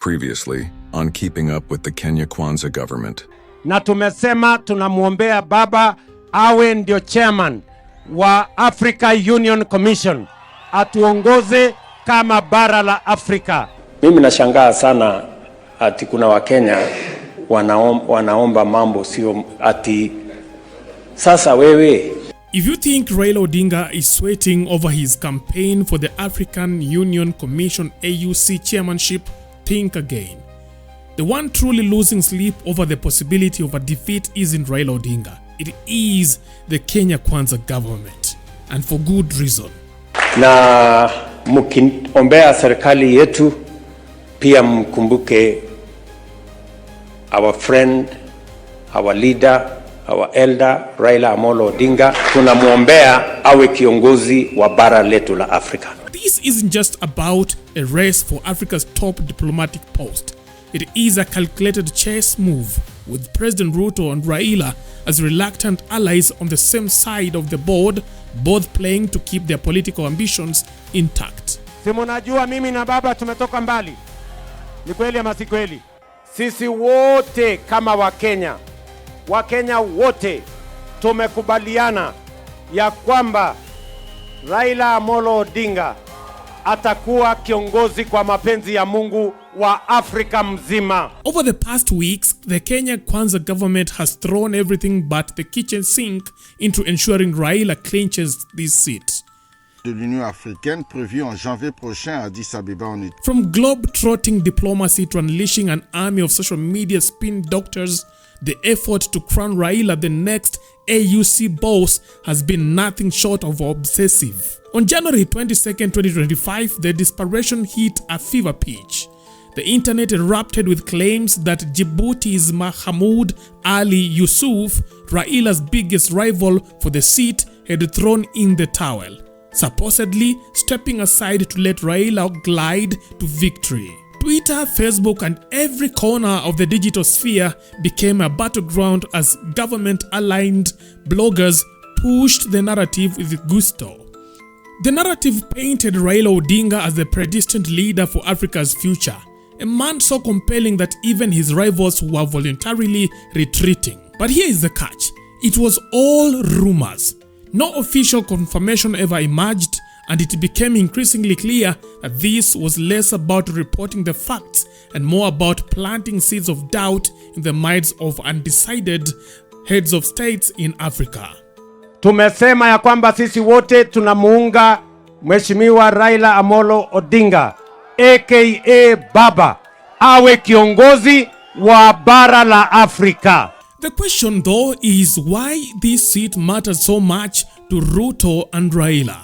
Previously, on keeping up with the Kenya Kwanza government. Na tumesema tunamuombea baba awe ndio chairman wa Africa Union Commission, atuongoze kama bara la Afrika. Mimi nashangaa sana ati kuna Wakenya wanaomba mambo sio ati sasa wewe. If you think Raila Odinga is sweating over his campaign for the African Union Commission AUC chairmanship, think again. The one truly losing sleep over the possibility of a defeat isn't Raila Odinga. It is the Kenya Kwanza government, and for good reason. Na mkiombea serikali yetu pia mkumbuke our friend, our leader, our elder Raila Amolo Odinga. Tunamuombea awe kiongozi wa bara letu la Afrika. This isn't just about a race for Africa's top diplomatic post. It is a calculated chess move, with President Ruto and Raila as reluctant allies on the same side of the board, both playing to keep their political ambitions intact. Si mnajua mimi na baba tumetoka mbali. Ni kweli ama si kweli? Sisi wote kama Wakenya wote tumekubaliana ya kwamba Raila Amolo Odinga atakuwa kiongozi kwa mapenzi ya Mungu wa Afrika mzima. Over the past weeks, the Kenya Kwanza government has thrown everything but the kitchen sink into ensuring Raila clinches this seat. De l'Union africaine prévue en janvier prochain à Addis Abeba en Éthiopie. From globe-trotting diplomacy to unleashing an army of social media spin doctors, the effort to crown Raila the next AUC boss has been nothing short of obsessive. On January 22nd, 2025, the desperation hit a fever pitch. The internet erupted with claims that Djibouti's Mahamoud Ali Youssouf, Raila's biggest rival for the seat, had thrown in the towel, supposedly stepping aside to let Raila glide to victory. Twitter, Facebook, and every corner of the digital sphere became a battleground as government-aligned bloggers pushed the narrative with gusto. The narrative painted Raila Odinga as the predestined leader for Africa's future, a man so compelling that even his rivals were voluntarily retreating. But here is the catch. It was all rumors. No official confirmation ever emerged, and it became increasingly clear that this was less about reporting the facts and more about planting seeds of doubt in the minds of undecided heads of states in Africa. Tumesema ya kwamba sisi wote tunamuunga Mheshimiwa Raila Amolo Odinga aka Baba awe kiongozi wa bara la Afrika. The question though is why this seat matters so much to Ruto and Raila.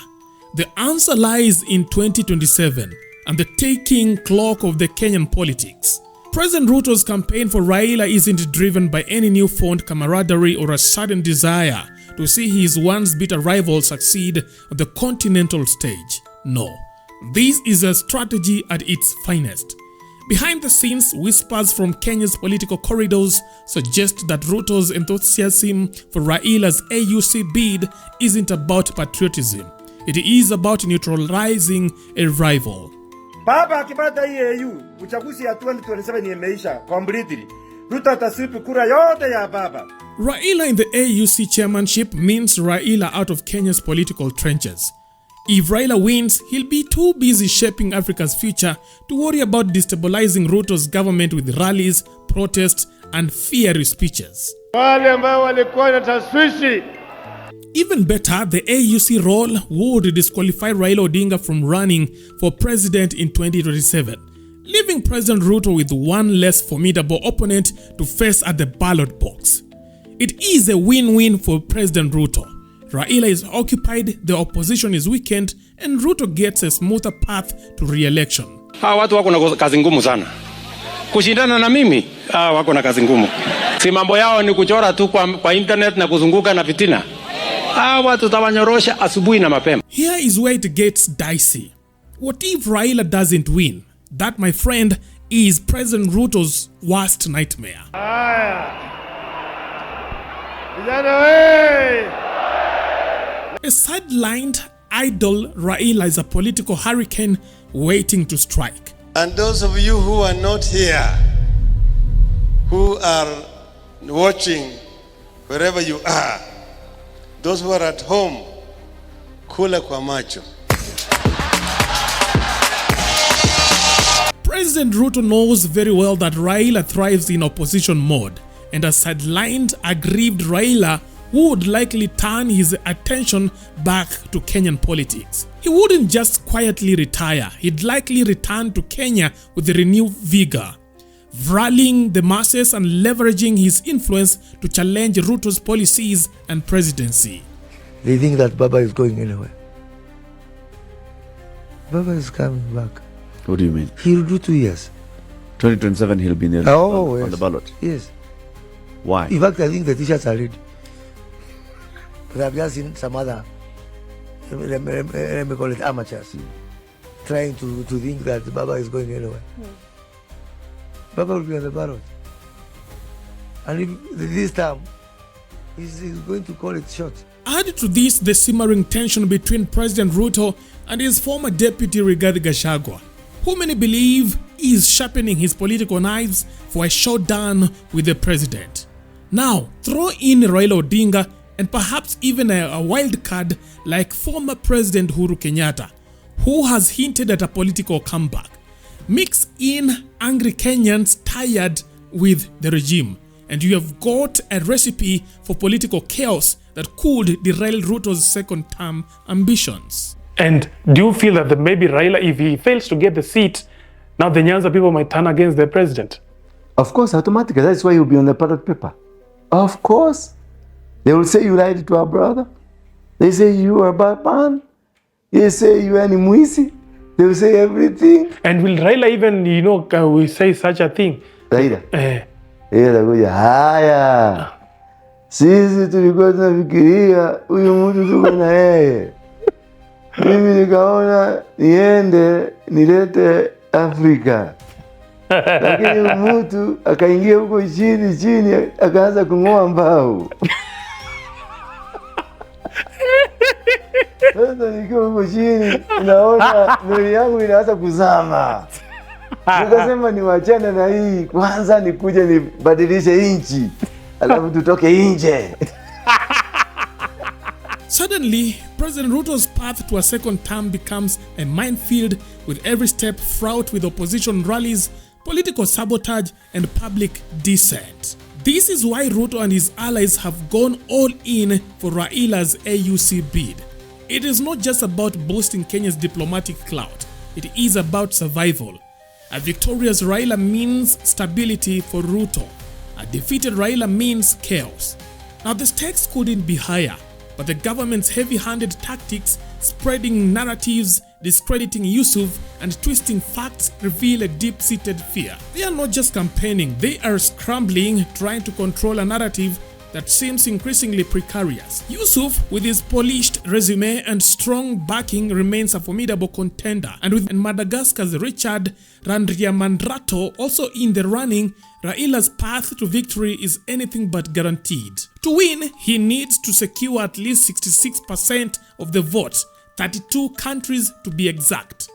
The answer lies in 2027 and the ticking clock of the Kenyan politics. President Ruto's campaign for Raila isn't driven by any newfound camaraderie or a sudden desire to see his once bitter rival succeed on the continental stage. No, this is a strategy at its finest. Behind the scenes, whispers from Kenya's political corridors suggest that Ruto's enthusiasm for Raila's AUC bid isn't about patriotism. It is about neutralizing a rival. Baba akipata hii AU, uchaguzi ya 2027 imeisha completely. Ruto atasipi kura yote ya baba. Raila in the AUC chairmanship means Raila out of Kenya's political trenches. If Raila wins, he'll be too busy shaping Africa's future to worry about destabilizing Ruto's government with rallies, protests, and fiery speeches. Wale ambao walikuwa na taswishi. Even better, the AUC role would disqualify Raila Odinga from running for president in 2027, leaving President Ruto with one less formidable opponent to face at the ballot box. It is a win-win for President Ruto. Raila is occupied, the opposition is weakened, and Ruto gets a smoother path to re-election. Hawa watu wako na kazi ngumu sana. Kushindana na mimi, wako na kazi ngumu. Si mambo yao ni kuchora tu kwa internet na kuzunguka na fitina. Watu tawanyorosha asubuhi na mapema. Here is where it gets dicey. What if Raila doesn't win? That, my friend, is President Ruto's worst nightmare. A sidelined, idle Raila is a political hurricane waiting to strike. And those of you who are not here, who are watching wherever you are, those who are at home, kula kwa macho. President Ruto knows very well that Raila thrives in opposition mode and has sidelined aggrieved Raila, who would likely turn his attention back to Kenyan politics. He wouldn't just quietly retire, he'd likely return to Kenya with renewed vigor, rallying the masses and leveraging his influence to challenge Ruto's policies and presidency. They think that Baba is going anywhere. Baba is coming back. What do you mean? He'll do 2 years. 2027 he'll be there on the ballot. Yes. Why? In fact, I think the t-shirts are ready. But I've just seen some other, let me call it amateurs, trying to think that Baba is going anywhere. Baba will be on the ballot. And if this time, he's going to call it short. Add to this the simmering tension between President Ruto and his former deputy Rigathi Gachagua, who many believe is sharpening his political knives for a showdown with the president. Now, throw in Raila Odinga and perhaps even a wild card like former President Uhuru Kenyatta, who has hinted at a political comeback. Mix in angry Kenyans tired with the regime, and you have got a recipe for political chaos that could derail Ruto's second-term ambitions. And do you feel that maybe Raila, if he fails to get the seat, now the Nyanza people might turn against the president? Of course, automatically. That's why he'll be on the ballot paper. Of course. They will say you lied to our brother. They say you are a bad man. They say you are Nimwisi. They will say everything. And will Raila even, we say such a thing? Raila? Atakuja, haya. Sisi tulikuwa tunafikiria huyu mtu tuko na yeye. Mimi nikaona niende nilete Afrika. Lakini mtu akaingia huko chini akaanza kung'oa mbao. Sasa nikiwa huko chini naona meli yangu inaanza kuzama. Nikasema niwachane na hii kwanza, nikuje nibadilishe inchi, alafu tutoke nje. Suddenly, President Ruto's path to a second term becomes a minefield, with every step fraught with opposition rallies, political sabotage, and public dissent. This is why Ruto and his allies have gone all in for Raila's AUC bid. It is not just about boosting Kenya's diplomatic clout, it is about survival. A victorious Raila means stability for Ruto. A defeated Raila means chaos. Now the stakes couldn't be higher, but the government's heavy-handed tactics, spreading narratives, discrediting Youssouf, and twisting facts reveal a deep-seated fear. They are not just campaigning, they are scrambling, trying to control a narrative that seems increasingly precarious. Youssouf, with his polished resume and strong backing, remains a formidable contender. And with Madagascar's Richard Randriamandrato also in the running, Raila's path to victory is anything but guaranteed. To win, he needs to secure at least 66% of the vote, 32 countries to be exact.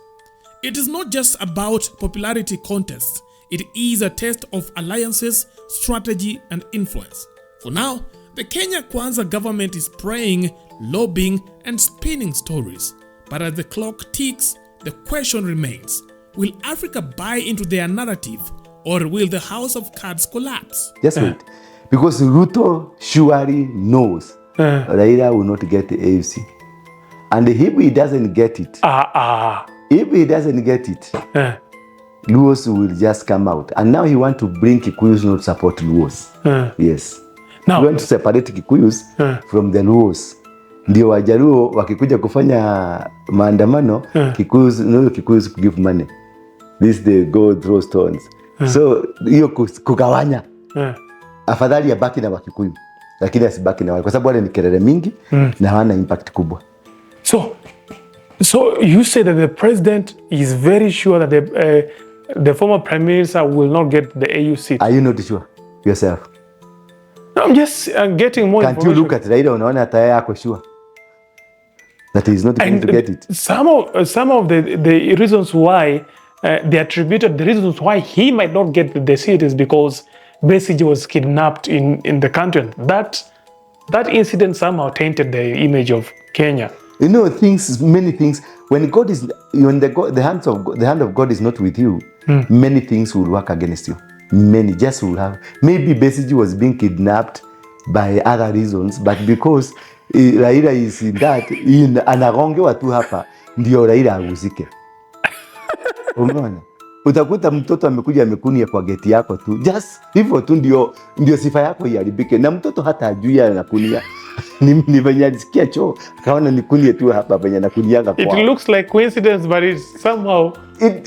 It is not just about popularity contests, it is a test of alliances, strategy, and influence. For now, the Kenya Kwanza government is praying, lobbying, and spinning stories. But as the clock ticks, the question remains, will Africa buy into their narrative, or will the house of cards collapse? Just wait. Because Ruto surely knows Raila will not get the AUC. And if he doesn't get it, Luos will just come out. And now he wants to bring Kikuyus not support Luos. Yes. Now, he wants to separate Kikuyus from the Luos. Ndio Wajaluo wakikuja kufanya maandamano, Kikuyus give money. This they go throw stones. So hiyo kugawanya. Afadhali ya baki na Wakikuyu, lakini asibaki na wale, kwa sababu wale ni kelele mingi na hawana impact kubwa. So you say that the president is very sure that the former prime minister will not get the AU seat. Are you not sure yourself? No, I'm just getting more information. Can't you look at Raila, unaona hata yeye ako sure that he is not going to get it? Some of the reasons why they attributed the reasons why he might not get the seat is because Besigye was kidnapped in the country. And that incident somehow tainted the image of Kenya. You know, many things. When the hand of God is not with you, many things will work against you. Many just will have. Maybe Besigye was being kidnapped by other reasons, but because Raila is in that, anagongewa tu hapa, ndio Raila aguzike. Umeona? Utakuta mtoto amekuja amekunia kwa geti yako tu. Just hivyo tu ndio sifa yako iharibike. Na mtoto hata ajui anakunia. Ni venye alisikia choo, akaona nikunie tu hapa venye nakunianga kwa. It looks like coincidence, but it's somehow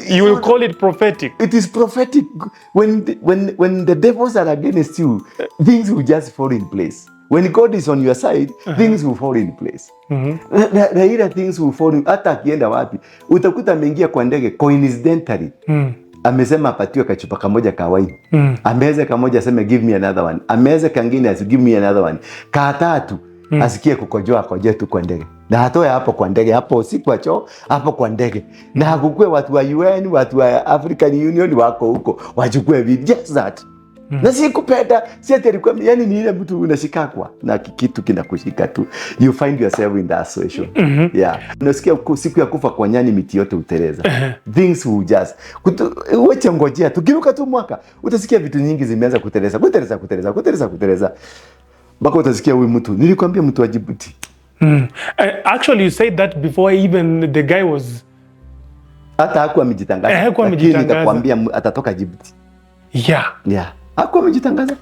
you will call it prophetic. It is prophetic. When the devils are against you, things will just fall in place. When God is on your side, things will fall in place. Raila things will fall in. Hata akienda wapi, utakuta ameingia kwa ndege coincidentally. Amesema apatiwe kachupa kamoja ka wine. Ameze kamoja aseme give me another one. Ameze kangine asi give me another one. Katatu asikie kukojoa koje tu kwa ndege. Na hatoe hapo kwa ndege, hapo si kwa choo, hapo kwa ndege. Na hakukue watu wa UN, watu wa African Union wako huko, wachukue video. Just that. Na si kupenda, si ati alikuwa, yani ni ile mtu unashikakwa na kitu kinakushika tu. You find yourself in that situation. Yeah. Unasikia siku ya kufa kwa nyani miti yote uteleza. Things will just wacha ngojea tukiruka tu mwaka utasikia vitu nyingi zimeanza kuteleza. Baka utasikia huyu mtu, nilikwambia mtu wa Djibouti. Actually you said that before even the guy was hata hakuwa amejitangaza. Lakini nikakwambia atatoka Djibouti. Yeah. Yeah. Hakuwa amejitangaza.